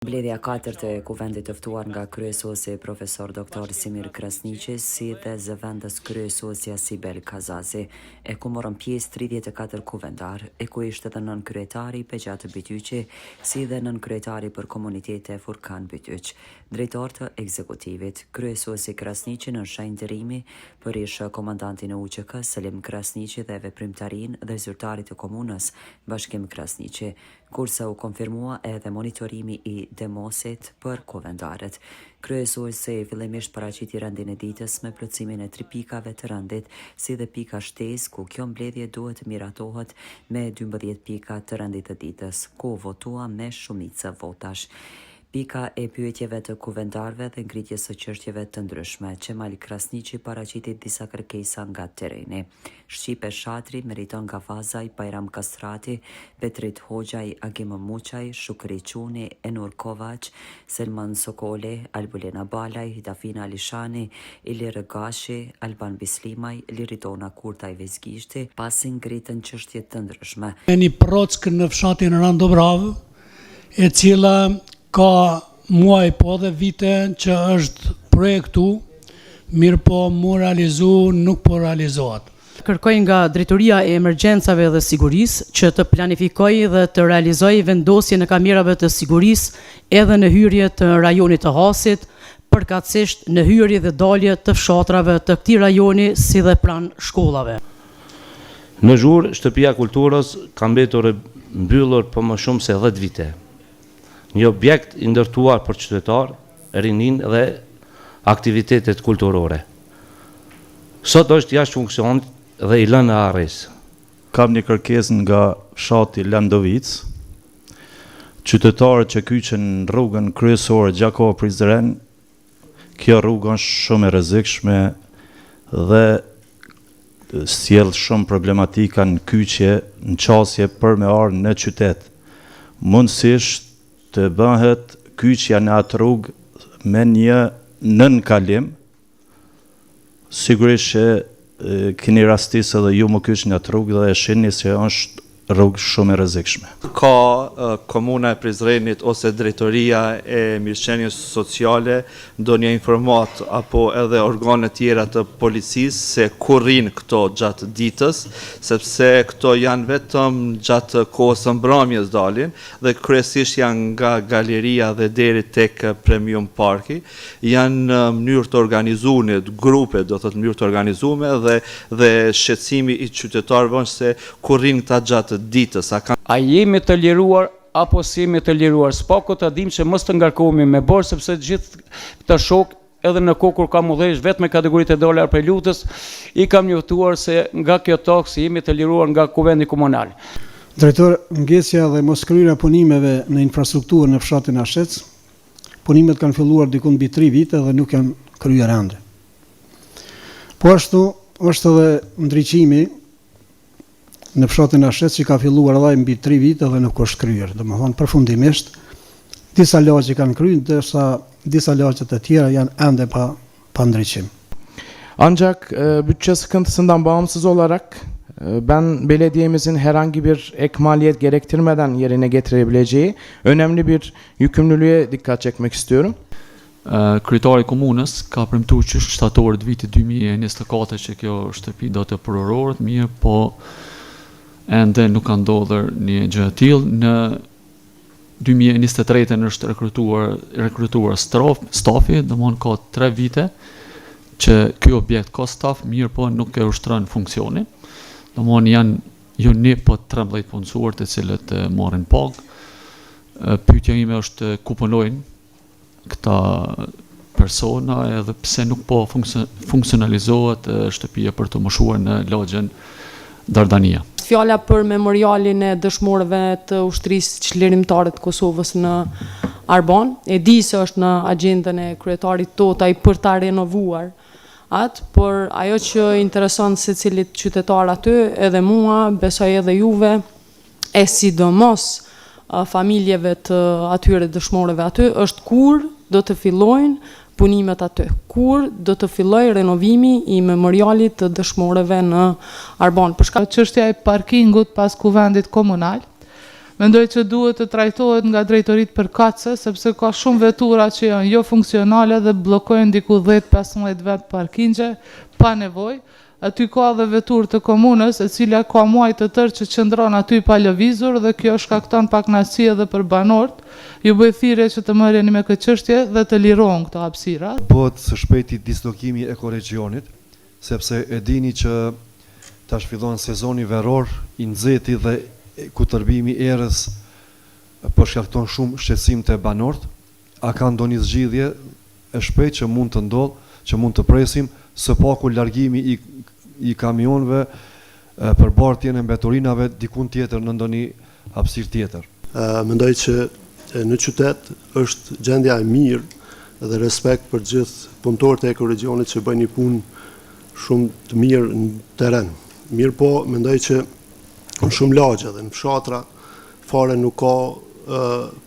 Mbledhja 4 të kuvendit të ftuar nga kryesuesi profesor Dr. Simir Krasniqi si dhe zëvendës kryesuesja Sibel Kazazi, e ku morën pjesë 34 kuvendar, e ku ishte edhe nën kryetari Pegjatë Bytyqi, si dhe nën kryetari për komunitete Furkan Bytyq, drejtor të ekzekutivit. Kryesuesi Krasniqi në shenjtërimi për ish komandantin e UÇK Selim Krasniqi dhe veprimtarin dhe zyrtarit të komunës Bashkim Krasniqi, kurse u konfirmua edhe monitorimi i demosit për kuvendarët. Kryesuesi fillimisht paraqiti rendin e ditës me plotësimin e 3 pikave të rendit, si dhe pika shtesë, ku kjo mbledhje duhet miratohet me 12 pika të rendit të ditës, ku votua me shumicë votash. Pika e pyetjeve të kuvendarëve dhe ngritjes së çështjeve të ndryshme. Qemal Krasniqi paraqiti disa kërkesa nga tereni. Shqipe Shatri, Meriton Gavazaj, Bajram Kastrati, Petrit Hoxhaj, Agim Muçaj, Shukri Quni, Enur Kovaç, Selman Sokoli, Albulena Balaj, Dafina Alishani, Ilir Gashi, Alban Bislimaj, Liridona Kurtaj Vezgishti, pasi ngritën çështje të ndryshme. Një prock në fshatin Randobrav, e cila ka muaj po dhe vite që është projektu, mirë po mu realizu, nuk po realizohet. Kërkoj nga Drejtoria e Emergjencave dhe Sigurisë që të planifikoj dhe të realizoj vendosje në kamerave të sigurisë edhe në hyrje të rajonit të Hasit, përkatësisht në hyrje dhe dalje të fshatrave të këtij rajoni si dhe pranë shkollave. Në Zhurë, Shtëpia Kulturës ka mbetur e mbyllur për më shumë se 10 vite. Një objekt i ndërtuar për qytetar, rinin dhe aktivitetet kulturore. Sot është jashtë funksionit dhe i lënë arres. Kam një kërkesë nga fshati Landovic. Qytetarët që kyqen rrugën kryesore Gjakov Prizren, kjo rrugë është shumë e rrezikshme dhe sjell shumë problematika në kyqje, në qasje për me ardhur në qytet. Mundësisht të bëhet kyqja në atë rrugë me një nënkalim, sigurisht që keni rastisë edhe ju më kyç në atë rrugë dhe e shihni se është rrugë shumë e rrezikshme. Ka komuna e Prizrenit ose drejtoria e mirëqenies sociale ndonjë informat apo edhe organe tjera të policisë se ku rrin këto gjatë ditës, sepse këto janë vetëm gjatë kohës së mbrëmjes dalin dhe kryesisht janë nga galeria dhe deri tek Premium Parki, janë në mënyrë të organizuar, grupe do thotë mënyrë të organizuar dhe shqetësimi i qytetarëve se ku rrin këta gjatë ditës. A jemi të liruar apo si jemi të liruar? S'pako të dim që mos të ngarkohemi me borë, sepse gjithë këta shok edhe në kohë kur kam udhëheq vetëm me kategoritë e dolar për lutës, i kam njoftuar se nga kjo tokë jemi të liruar nga kuvendi komunal. Drejtor, ngjesja dhe moskryerja punimeve në infrastrukturë në fshatin Ashec, punimet kanë filluar diku mbi 3 vite dhe nuk janë kryer ende. Po ashtu është edhe ndriçimi në fshatin Ashec që ka filluar edhe mbi 3 vite dhe nuk është kryer. Domethënë përfundimisht disa lagje kanë kryer, ndërsa disa lagje të tjera janë ende pa ndriçim. Ancak bütçe sıkıntısından bağımsız olarak ben belediyemizin herhangi bir ek maliyet gerektirmeden yerine getirebileceği önemli bir yükümlülüğe dikkat çekmek istiyorum. Kryetari i komunës ka premtuar që shtatorit vitit 2024 që kjo shtëpi do të përorohet, mirë po ende nuk ka ndodhur një gjë e tillë. Në 2023 është rekrutuar stafi, domthonë ka 3 vite që ky objekt ka staf, mirë po nuk e ushtron funksionin. Domthonë janë një po 13 punësuar të cilët marrin pagë. Pyetja ime është ku punojnë këta persona edhe pse nuk po funksionalizohet shtëpia për të moshuar në lagjen Dardania. Fjala për memorialin e dëshmorëve të ushtrisë çlirimtare të Kosovës në Arban. E di se është në agjendën e kryetarit Totaj për ta renovuar atë, por ajo që intereson secilit qytetar aty, edhe mua, besoj edhe juve, e sidomos familjeve të atyre dëshmorëve aty, është kur do të fillojnë punimet aty, kur do të filloj renovimi i memorialit të dëshmorëve në Arban. Çështja e parkingut pas kuvendit komunal Mendoj që duhet të trajtohet nga drejtoritë përkatëse, sepse ka shumë vetura që janë jo funksionale dhe bllokojnë diku 10-15 vet parkingje pa nevojë. Aty ka dhe veturë të komunës, e cila ka muaj të tërë që qëndron aty pa lëvizur dhe kjo shkakton pakënaqësi edhe për banorët. Ju bëj thirrje që të merreni me këtë çështje dhe të lirohen këto hapësira. Bëhet së shpejti dislokimi e ekoregionit, sepse e dini që tash fillon sezoni veror i nxehti dhe kutërbimi erës përshkakton shumë shqetësim të banorët. A ka ndonjë zgjidhje e shpejtë që mund të ndodhë, që mund të presim së paku largimi i kamionëve për bartjen e mbeturinave dikun tjetër në ndonjë hapësirë tjetër? Mendoj që në qytet është gjendja e mirë dhe respekt për gjithë punëtorët e ekoregionit që bëjnë një punë shumë të mirë në teren. Mirë po, mendoj që në shumë lagje dhe në fshatra fare nuk ka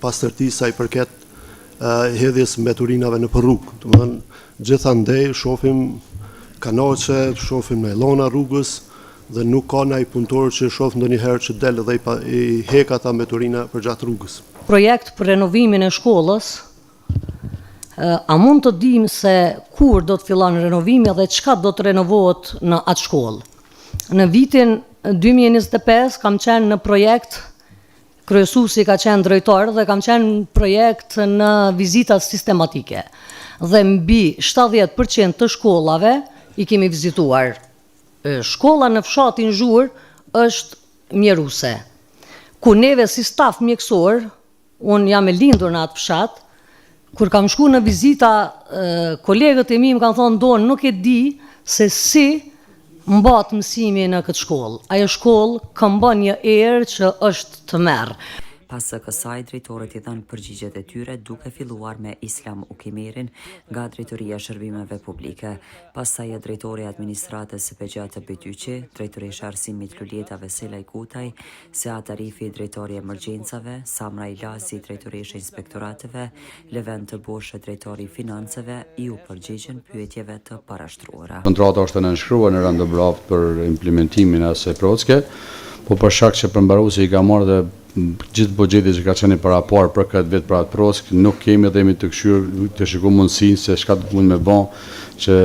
pastërti sa i përket hedhjes mbeturinave në rrugë. Domethënë, gjithandej shohim kanaqe, shohim naylona rrugës dhe nuk ka ndonjë punëtor që shoh ndonjëherë që del dhe i hek ata mbeturina përgjatë rrugës. Projekt për renovimin e shkollës, a mund të dim se kur do të fillon renovimi dhe çka do të renovohet në atë shkollë? Në vitin 2025 kam qenë në projekt, kryesuesi ka qenë drejtor dhe kam qenë projekt në vizita sistematike. Dhe mbi 70% të shkollave i kemi vizituar. Shkolla në fshatin Zhur është mjeruse. Ku neve si staf mjekësor, unë jam e lindur në atë fshat, kur kam shku në vizita, kolegët e mi më kanë thonë, donë nuk e di se si mbat mësimi në këtë shkollë. Ajo shkollë këmbon një erë që është të merë. Pas së kësaj, drejtorët i dhanë përgjigjet e tyre duke filluar me Islam Ukimerin nga Drejtoria e Shërbimeve Publike. Pastaj e drejtori i administratës SPGA të Bityqi, drejtoresha arsimit Luljeta Veselaj Kutaj, Seat Arifi, drejtori i emergjencave, Samra Ilasi, drejtoresha inspektorateve, Levent të Boshë, drejtori i financave, i u përgjigjen pyetjeve të parashtruara. Kontrata është nënshkruar në rëndëbraft për implementimin e asaj procedure, po për shkak që përmbaruesi i ka marrë dhe gjithë buxheti që ka qenë para parë për këtë vit për atë prosk, nuk kemi dhe jemi të këshyrë të shikojmë mundësinë se çka do të mund me bën që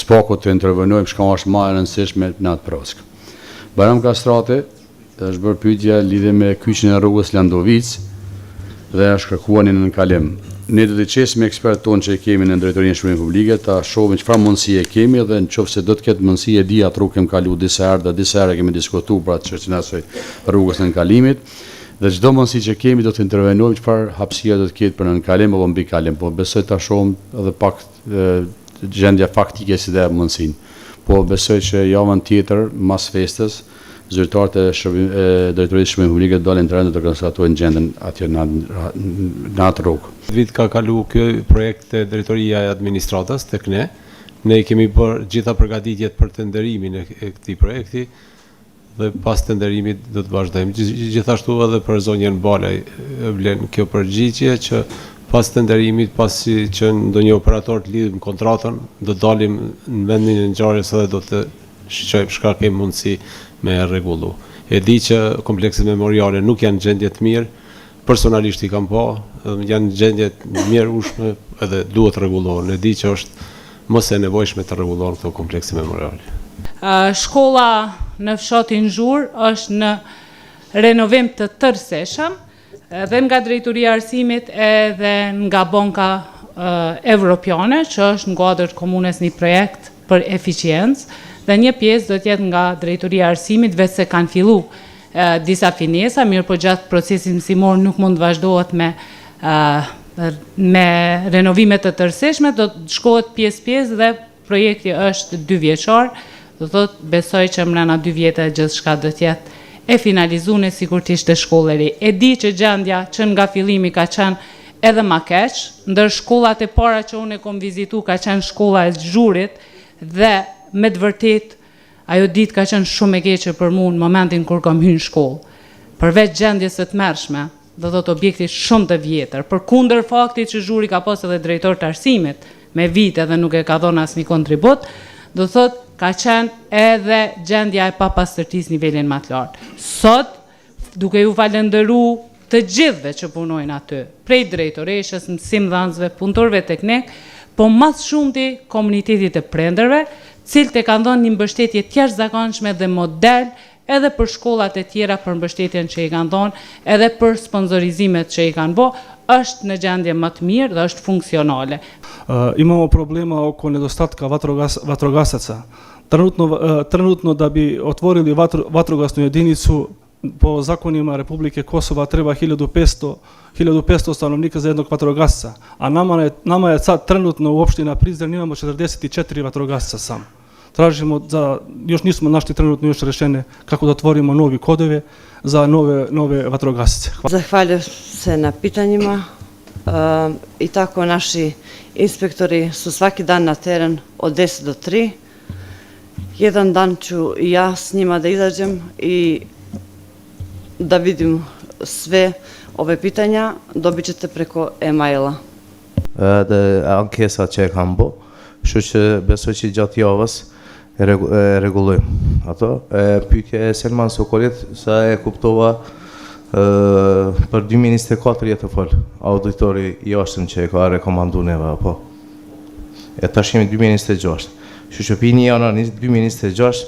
spako të intervenojmë çka është më e rëndësishme në atë prosk. Baram Kastrati është bërë pyetje lidhe me kyçin e rrugës Landovic dhe është kërkuar një nënkalim. Ne do të qesim ekspertë tonë që kemi në Drejtorinë e Shërbimeve Publike, ta shohim çfarë mundësie kemi dhe nëse do të ketë mundësi e di atë rrugë kemi kaluar disa herë dhe disa herë kemi diskutuar për atë çështjen e asaj rrugës në nënkalimit dhe çdo mundësi që kemi do të intervenojmë çfarë hapësira do të ketë për nënkalim apo mbi kalim, po besoj ta shohim edhe pak gjendja faktike si dhe mundësinë. Po besoj që javën tjetër mas festës zyrtarët e Drejtorisë Shërbimeve Publike dalin në të konstatojnë gjendën atje në atë rrugë. Vit ka kalu kjo projekt e Drejtoria e Administratës tek ne. Ne kemi bërë gjitha përgatitjet për tenderimin e këtij projekti dhe pas tenderimit do të vazhdojmë. Gjithashtu edhe për zonjën Balaj vlen kjo përgjigje që pas tenderimit, pasi që ndonjë operator të lidhim kontratën, do dalim në vendin e ngjarjes edhe do të shqojmë çka kemi mundësi me rregullu. E di që komplekset memoriale nuk janë gjendje të mirë, personalisht i kam pa, janë gjendje të mirë ushme edhe duhet rregullohen. E di që është mos e nevojshme të rregullohen këto komplekse memoriale. Shkolla në fshatin Zhur është në renovim të tërësishëm dhe nga Drejtoria e Arsimit edhe nga Banka Evropiane, që është në kuadër të komunës një projekt për eficiencë, dhe një pjesë do të jetë nga Drejtoria e Arsimit, veç se kanë fillu disa finesa, mirë po gjatë procesin mësimor nuk mund të vazhdohet me renovimet të tërësishme, do të shkohet pjesë dhe projekti është 2 vjeçar, do thotë besoj që mbrana 2 vjetë gjithçka do të jetë e finalizuar sikur të ishte shkollë e re. E di që gjendja që nga fillimi ka qenë edhe më keq, ndër shkollat e para që unë e kam vizituar ka qenë shkolla e Zhurit dhe me të vërtet ajo ditë ka qenë shumë e keqe për mua në momentin kur kam hyrë në shkollë. Përveç gjendjes së tmerrshme, do thotë objekti shumë të vjetër, përkundër faktit që Zhuri ka pas edhe drejtor të arsimit me vite dhe nuk e ka dhënë asnjë kontribut, do thotë ka qenë edhe gjendja e papastërtisë nivelin më të lartë. Sot duke ju falenderu të gjithve që punojnë aty, prej drejtoreshës, mësimdhansve, punëtorëve teknik, po mas shumëti komunitetit e prindërve, cilët e kanë dhënë një mbështetje të jashtëzakonshme dhe model edhe për shkollat e tjera për mbështetjen që i kanë dhënë, edhe për sponsorizimet që i kanë bë, është në gjendje më të mirë dhe është funksionale. Imamo problema oko nedostatka vatrogasaca. Trenutno da bi otvorili vatrogasnu jedinicu po zakonima Republike Kosova treba 1500 stanovnika za jednog vatrogasca, a nama je sad trenutno u opština Prizren imamo 44 vatrogasca samo. Tražimo još nismo našli trenutno još rješenje kako da otvorimo novi kodove za nove vatrogasce. Zahvaljujem se na pitanjima i tako naši inspektori su svaki dan na teren od 10 do 3. Jedan dan ću i ja s njima da izađem i da vidim sve ove pitanja, dobit ćete preko e-maila. Dhe ankesa që e kam bo, kështu që besoj që gjatë javës rregullojmë ato. Pyetja e Selman Sokolit, sa e kuptova, për 2024 jetë fol auditori i jashtëm që e ka rekomandu neve, apo. E tash jemi 2026. Kështu që pini janar 2026,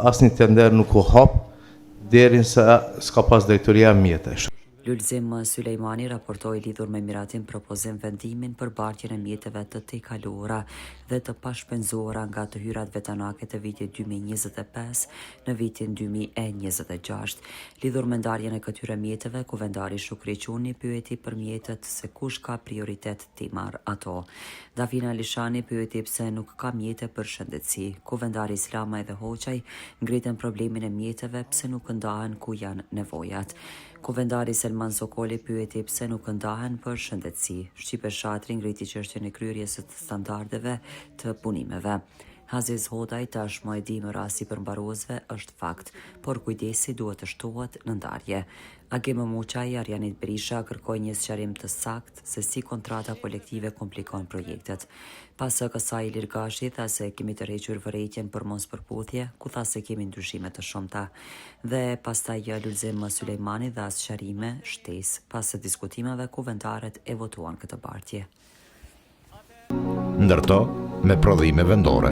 asni tender nuk u hap derin sa s'ka pas drejtoria mjetesh. Lulzim Sulejmani raportoi lidhur me miratin propozim vendimin për bartjen e mjeteve të tejkaluara dhe të pashpenzuara nga të hyrat vetanake të vitit 2025 në vitin 2026. Lidhur me ndarjen e këtyre mjeteve, kuvendari Shukri Quni pyeti për mjetet se kush ka prioritet t'i marr ato. Dafina Lishani pyeti pse nuk ka mjete për shëndetësi. Kuvendari Islama edhe Hoxhaj ngritën problemin e mjeteve pse nuk ndahen ku janë nevojat. Kuvendari Selman Sokoli pyeti pse nuk ndahen për shëndetësi. Shqipe Shatri ngriti çështjen e kryerjes së standardeve të punimeve. Aziz Hodaj tashmë e di më rasti për mbaruesve është fakt, por kujdesi duhet të shtohet në ndarje. Agim Muçaj Arjanit Berisha kërkoi një sqarim të saktë se si kontrata kolektive komplikon projektet. Pas kësaj Ilir Gashi tha se kemi të rrequr vërejtjen për mos përputhje, ku tha se kemi ndryshime të shumta. Dhe pastaj Lulzim Sulejmani dha sqarime shtesë. Pas së diskutimeve kuventarët e votuan këtë bartje. Ndërto me prodhime vendore.